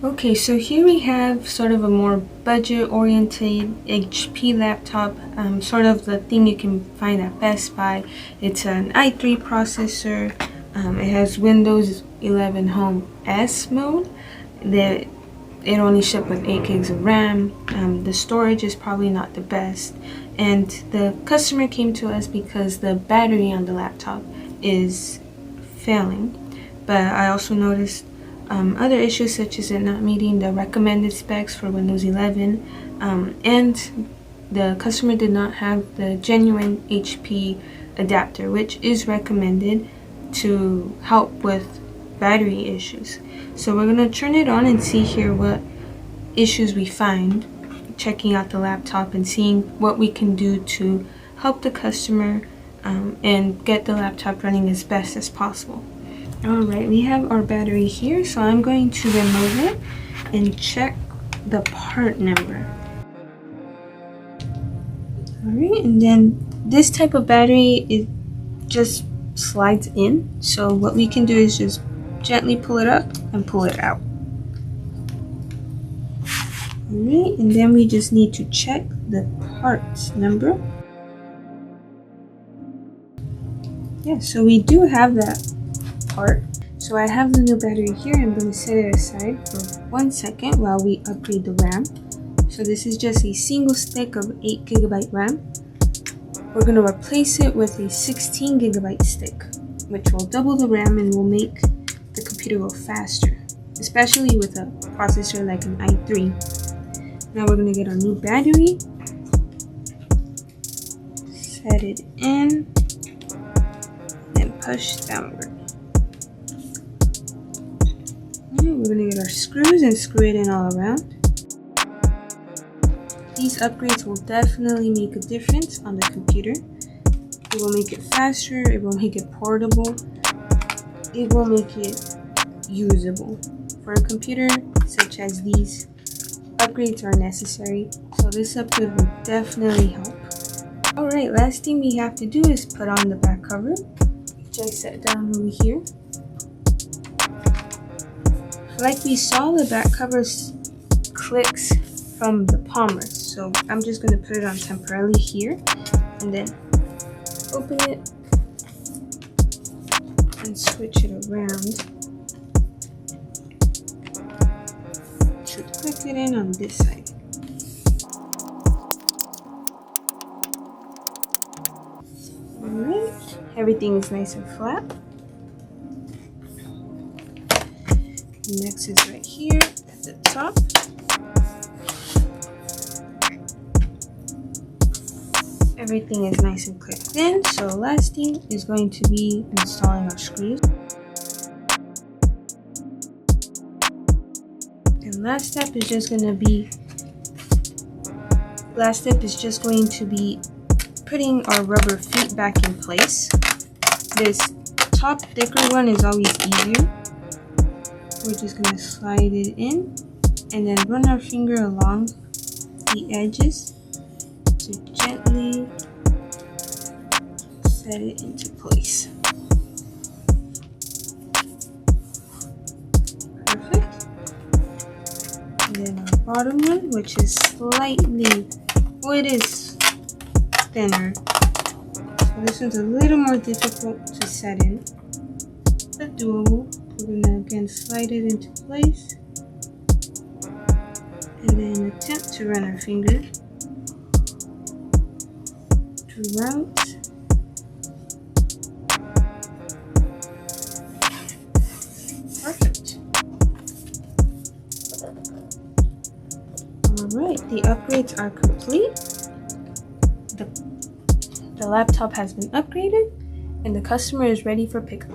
Okay, so here we have sort of a more budget-oriented HP laptop, sort of the thing you can find at Best Buy. It's an i3 processor. It has Windows 11 Home S mode. It only shipped with 8 gigs of RAM. The storage is probably not the best. And the customer came to us because the battery on the laptop is failing. But I also noticed other issues such as it not meeting the recommended specs for Windows 11, and the customer did not have the genuine HP adapter, which is recommended to help with battery issues. So we're going to turn it on and see here what issues we find, checking out the laptop and seeing what we can do to help the customer and get the laptop running as best as possible. Alright, we have our battery here, so I'm going to remove it and check the part number. Alright, and then this type of battery, it just slides in. So what we can do is just gently pull it up and pull it out. Alright, and then we just need to check the part number. Yeah, so we do have that part. So I have the new battery here. I'm going to set it aside for 1 second while we upgrade the RAM. So this is just a single stick of 8 GB RAM. We're going to replace it with a 16 GB stick, which will double the RAM and will make the computer go faster, especially with a processor like an i3. Now we're going to get our new battery, set it in, and push downward. We're going to get our screws and screw it in all around. These upgrades will definitely make a difference on the computer. It will make it faster, it will make it portable, it will make it usable. For a computer such as these, upgrades are necessary, so this upgrade will definitely help. Alright, last thing we have to do is put on the back cover, which I set down over here. Like we saw, the back cover clicks from the palmer, so I'm just going to put it on temporarily here and then open it and switch it around to click it in on this side. Alright, everything is nice and flat. Next is right here at the top. Everything is nice and clicked in. So last thing is going to be installing our screws. And last step is just going to be putting our rubber feet back in place. This top thicker one is always easier. We're just going to slide it in and then run our finger along the edges to gently set it into place. Perfect. And then our bottom one, which is it is thinner. So this one's a little more difficult to set in, but doable. We're going to again slide it into place and then attempt to run our finger throughout. Perfect. Alright, the upgrades are complete. The laptop has been upgraded and the customer is ready for pickup.